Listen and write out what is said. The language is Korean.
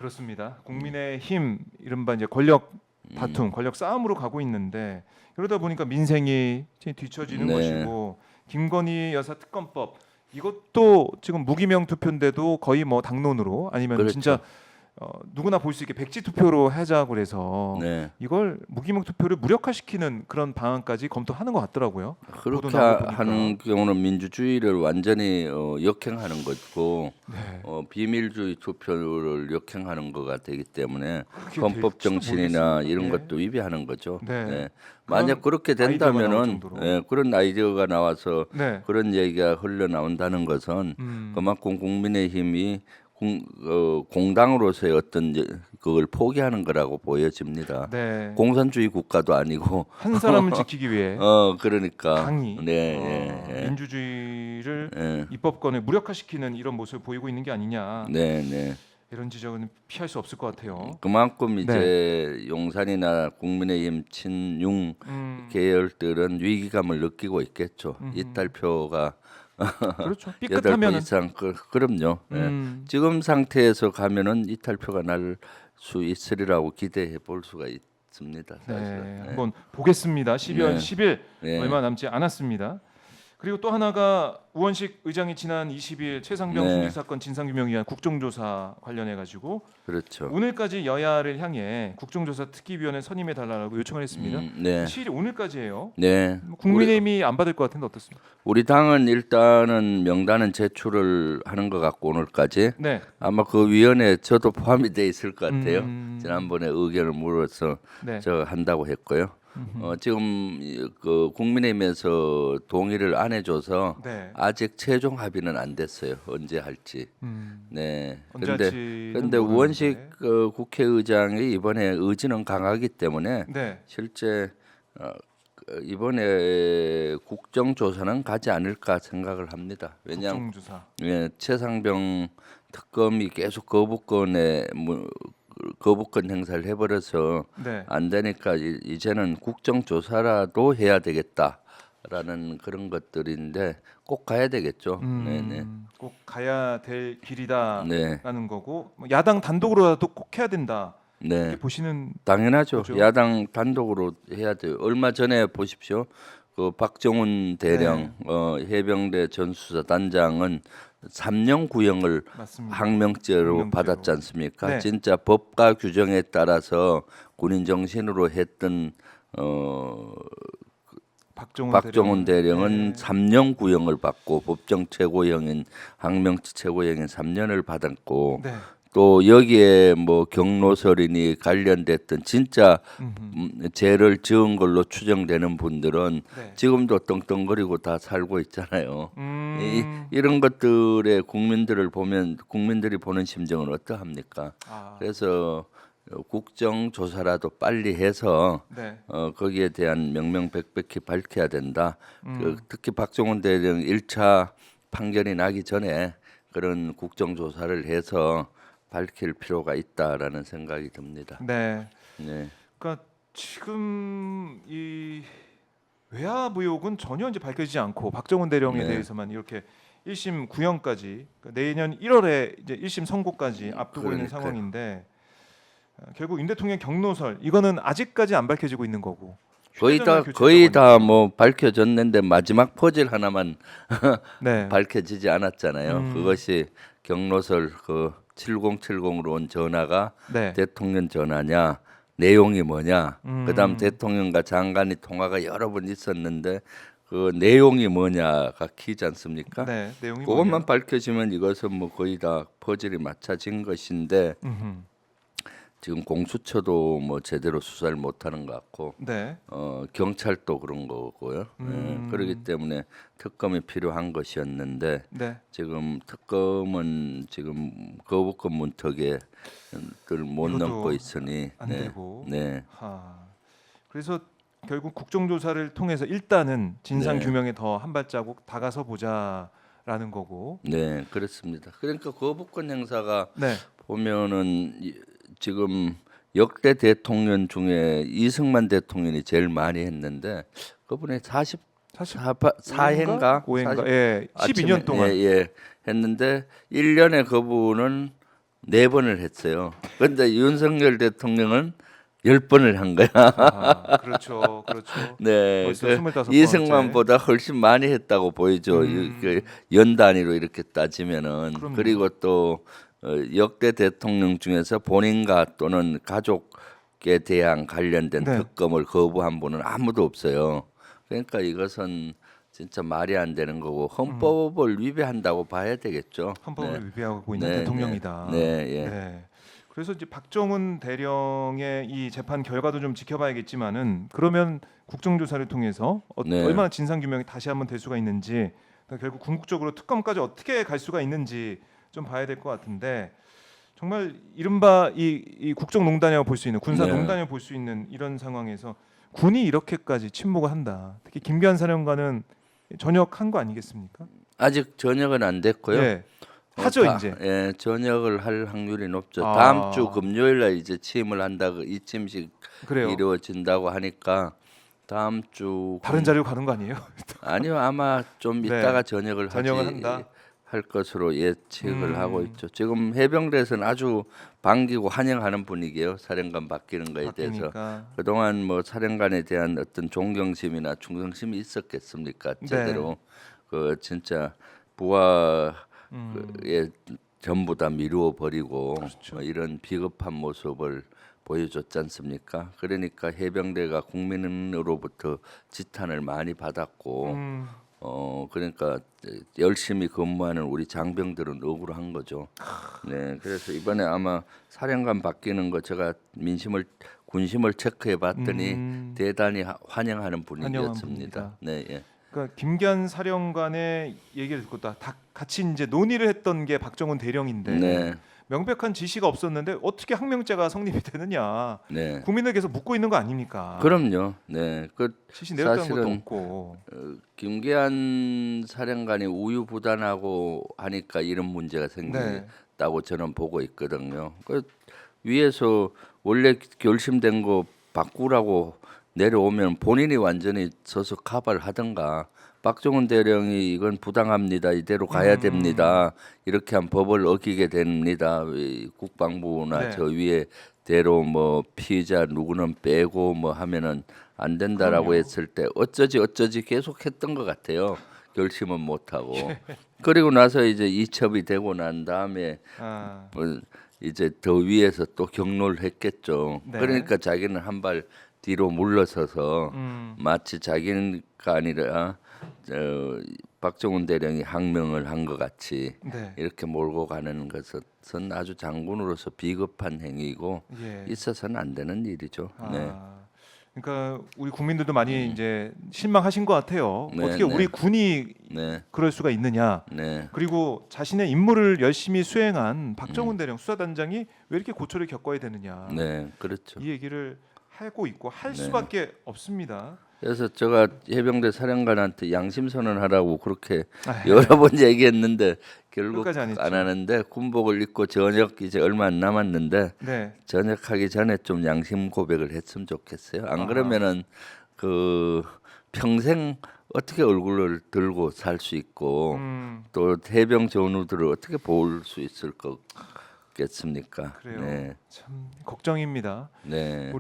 그렇습니다. 국민의힘 이른바 이제 권력 다툼, 권력 싸움으로 가고 있는데 그러다 보니까 민생이 뒤처지는 네. 것이고 김건희 여사 특검법 이것도 지금 무기명 투표인데도 거의 뭐 당론으로 아니면 그렇죠. 진짜 누구나 볼 수 있게 백지 투표로 하자고 그래서 네. 이걸 무기명 투표를 무력화시키는 그런 방안까지 검토하는 것 같더라고요. 그렇게 보도 나온 거 보니까. 하는 경우는 민주주의를 완전히 역행하는 거고 네. 비밀주의 투표를 역행하는 거가 되기 때문에 그게 헌법 될지도 정신이나 모르겠습니다. 이런 네. 것도 위배하는 거죠. 네. 네. 그런 만약 그렇게 아이디어가 나올 된다면은 정도로. 그런 아이디어가 나와서 네. 그런 얘기가 흘러나온다는 것은 그만큼 국민의힘이 공당으로서의 어떤 그걸 포기하는 거라고 보여집니다. 네. 공산주의 국가도 아니고 한 사람을 지키기 위해 그러니까 강히 네, 민주주의를 예. 입법권을 무력화시키는 이런 모습을 보이고 있는 게 아니냐 네, 네. 이런 지적은 피할 수 없을 것 같아요. 그만큼 네. 이제 용산이나 국민의힘 친윤 계열들은 위기감을 느끼고 있겠죠. 이탈표가 그렇죠. 8번 삐끗하면은 이상 그럼요. 예. 지금 상태에서 가면은 이탈표가 날 수 있으리라고 기대해 볼 수가 있습니다. 네, 사실은. 한번 보겠습니다. 12월 네. 10일 네. 얼마 남지 않았습니다. 그리고 또 하나가 우원식 의장이 지난 20일 최상병 네. 총기 사건 진상규명 위한 국정조사 관련해 가지고 그렇죠. 오늘까지 여야를 향해 국정조사 특기위원회 선임해 달라고 요청을 했습니다. 네. 시일이 오늘까지예요. 네. 국민의힘이 안 받을 것 같은데 어떻습니까? 우리 당은 일단은 명단은 제출을 하는 것 같고 오늘까지 네. 아마 그 위원회에 저도 포함이 돼 있을 것 같아요. 음. 지난번에 의견을 물어서 네. 저 한다고 했고요. 지금 그 국민의힘에서 동의를 안 해줘서 네. 아직 최종 합의는 안 됐어요. 언제 할지. 네. 언제 근데 할지는 우원식 모르는데. 국회의장이 이번에 의지는 강하기 때문에 네. 실제 이번에 국정조사는 가지 않을까 생각을 합니다. 왜냐하면 국정조사. 최상병 특검이 계속 거부권 행사를 해버려서 네. 안 되니까 이제는 국정조사라도 해야 되겠다라는 그런 것들인데 꼭 가야 되겠죠. 네네. 꼭 가야 될 길이다라는 네. 거고 뭐 야당 단독으로라도 꼭 해야 된다. 네. 이렇게 보시는 당연하죠. 그죠? 야당 단독으로 해야 돼요. 얼마 전에 보십시오. 그 박정훈 대령 해병대 전수사 단장은 3년 구형을 맞습니다. 항명죄로 항명죄로. 받았지 않습니까? 네. 진짜 법과 규정에 따라서 군인 정신으로 했던 박정훈 대령은 네. 3년 구형을 받고 법정 최고형인 항명죄 최고형인 3년을 받았고 네. 또 여기에 뭐 경로설이니 관련됐던 진짜 죄를 지은 걸로 추정되는 분들은 네. 지금도 떵떵거리고 다 살고 있잖아요. 음. 이런 것들에 국민들이 보는 심정은 어떠합니까? 아. 그래서 국정조사라도 빨리 해서 네. 거기에 대한 명명백백히 밝혀야 된다. 특히 박정훈 대령 1차 판결이 나기 전에 그런 국정조사를 해서 밝힐 필요가 있다라는 생각이 듭니다. 네. 네. 그러니까 지금 이 외압 의혹은 전혀 이제 밝혀지지 않고 박정훈 대령에 네. 대해서만 이렇게 1심 구형까지 그러니까 내년 1월에 이제 1심 선고까지 앞두고 있는 그러니까요. 상황인데 결국 윤 대통령 경로설 이거는 아직까지 안 밝혀지고 있는 거고 거의 휴대전화 교체 거의 사건이니까. 다 뭐 밝혀졌는데 마지막 퍼즐 하나만 네. 밝혀지지 않았잖아요. 그것이 경로설 그 7070으로 온 전화가 네. 대통령 전화냐, 내용이 뭐냐, 그다음 대통령과 장관의 통화가 여러 번 있었는데 그 내용이 뭐냐가 키지 않습니까? 네. 내용이 그것만 뭐냐? 밝혀지면 이것은 뭐 거의 다 퍼즐이 맞춰진 것인데 지금 공수처도 뭐 제대로 수사를 못하는 것 같고 네. 경찰도 그런 거고요. 그렇기 때문에 특검이 필요한 것이었는데 네. 지금 특검은 지금 거부권 문턱에 못 이것도 넘고 있으니 안 되고. 네. 그래서 결국 국정조사를 통해서 일단은 진상 네. 규명에 더 한 발자국 다가서 보자라는 거고. 네, 그렇습니다. 그러니까 거부권 행사가 네. 보면은 지금 역대 대통령 중에 이승만 대통령이 제일 많이 했는데 그분이 44회인가 5회인가? 예. 12년 동안. 했는데 1년에 그분은 4번을 했어요. 그런데 윤석열 대통령은 10번을 한 거야. 아, 그렇죠, 그렇죠. 네, 벌써 그 25번째. 이승만보다 훨씬 많이 했다고 보이죠. 연 단위로 이렇게 따지면은. 그럼요. 그리고 또 역대 대통령 중에서 본인과 또는 가족에 대한 관련된 네. 특검을 거부한 분은 아무도 없어요. 그러니까 이것은 진짜 말이 안 되는 거고 헌법을 위배한다고 봐야 되겠죠. 헌법을 네. 위배하고 있는 네, 대통령이다. 네, 예. 네. 그래서 이제 박정훈 대령의 이 재판 결과도 좀 지켜봐야겠지만은 그러면 국정조사를 통해서 네. 얼마나 진상 규명이 다시 한번 될 수가 있는지 결국 궁극적으로 특검까지 어떻게 갈 수가 있는지 좀 봐야 될 것 같은데 정말 이른바 이 국정농단이라고 볼 수 있는 군사농단이라고 볼 수 있는 이런 상황에서 군이 이렇게까지 침묵을 한다. 특히 김기한 사령관은 전역한 거 아니겠습니까? 아직 전역은 안 됐고요. 예. 하죠 이제. 예, 전역을 할 확률이 높죠. 아. 다음 주 금요일 날 이제 취임을 한다고 이침식 그래요. 이루어진다고 하니까 다음 주 다른 자리로 가는 거 아니에요? 아니요 아마 좀 네. 이따가 전역을 전역을 하지 한다? 할 것으로 예측을 하고 있죠. 지금 해병대에서는 아주 반기고 환영하는 분위기예요. 사령관 바뀌는 거에 대해서. 바뀌니까. 그동안 뭐 사령관에 대한 어떤 존경심이나 충성심이 있었겠습니까? 제대로 그 진짜 부하에 전부 다 미루어 버리고 그렇죠. 이런 비겁한 모습을 보여줬지 않습니까? 그러니까 해병대가 국민으로부터 지탄을 많이 받았고 그러니까 열심히 근무하는 우리 장병들은 억울한 거죠. 네, 그래서 이번에 아마 사령관 바뀌는 거 제가 군심을 체크해 봤더니 대단히 환영하는 분위기였습니다. 분위기다. 네, 예. 그러니까 김기한 사령관의 얘기를 듣고 다 같이 이제 논의를 했던 게 박정훈 대령인데 네, 명백한 지시가 없었는데 어떻게 항명죄가 성립이 되느냐? 네. 국민을 계속 묻고 있는 거 아닙니까? 그럼요. 네, 그 지시 내렸다는 것도 사실은 없고. 김기한 사령관이 우유부단하고 하니까 이런 문제가 생긴다고 저는 보고 있거든요. 그 위에서 원래 결심된 거 바꾸라고 내려오면 본인이 완전히 서서 카바를 하든가 박정훈 대령이 이건 부당합니다. 이대로 가야 됩니다. 이렇게 한 법을 어기게 됩니다. 이 국방부나 네. 저 위에 대로 뭐 피의자 누구는 빼고 뭐 하면은 안 된다라고 그럼요. 했을 때 어쩌지 계속 했던 것 같아요. 결심은 못 하고 그리고 나서 이제 이첩이 되고 난 다음에 아, 뭐 이제 더 위에서 또 경로를 했겠죠. 네. 그러니까 자기는 한 발 뒤로 물러서서 마치 자기가 아니라 박정훈 대령이 항명을 한 것 같이 네. 이렇게 몰고 가는 것은 아주 장군으로서 비겁한 행위이고 예. 있어서는 안 되는 일이죠. 아, 네. 그러니까 우리 국민들도 많이 이제 실망하신 것 같아요. 네, 어떻게 네. 우리 군이 네. 그럴 수가 있느냐? 네. 그리고 자신의 임무를 열심히 수행한 박정훈 대령 수사단장이 왜 이렇게 고초를 겪어야 되느냐? 네. 그렇죠. 이 얘기를 하고 있고 할 네. 수밖에 없습니다. 그래서 제가 해병대 사령관한테 양심 선언하라고 그렇게 아, 여러 번 얘기했는데 결국 끝까지 안 했죠. 안 하는데 군복을 입고 전역 이제 얼마 안 남았는데 네. 전역하기 전에 좀 양심 고백을 했으면 좋겠어요. 안 아하. 그러면은 그 평생 어떻게 얼굴을 들고 살 수 있고 또 해병 전우들을 어떻게 볼 수 있을 거겠습니까? 그래요. 네, 참 걱정입니다. 네. 우리